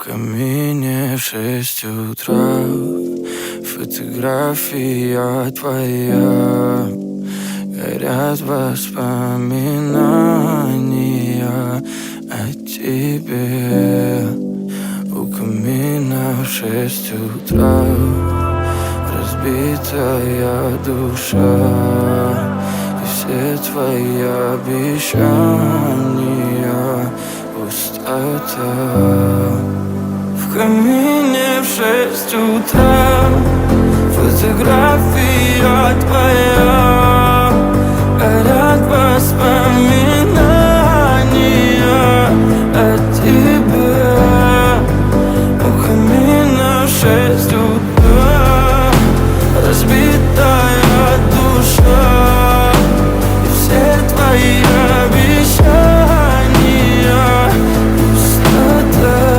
камине в 6 утра фотография твоя. Горят воспоминания о тебе. У камина в 6 утра разбитая душа, и все твои обещания пустота. В камине в 6 утра фотография твоя.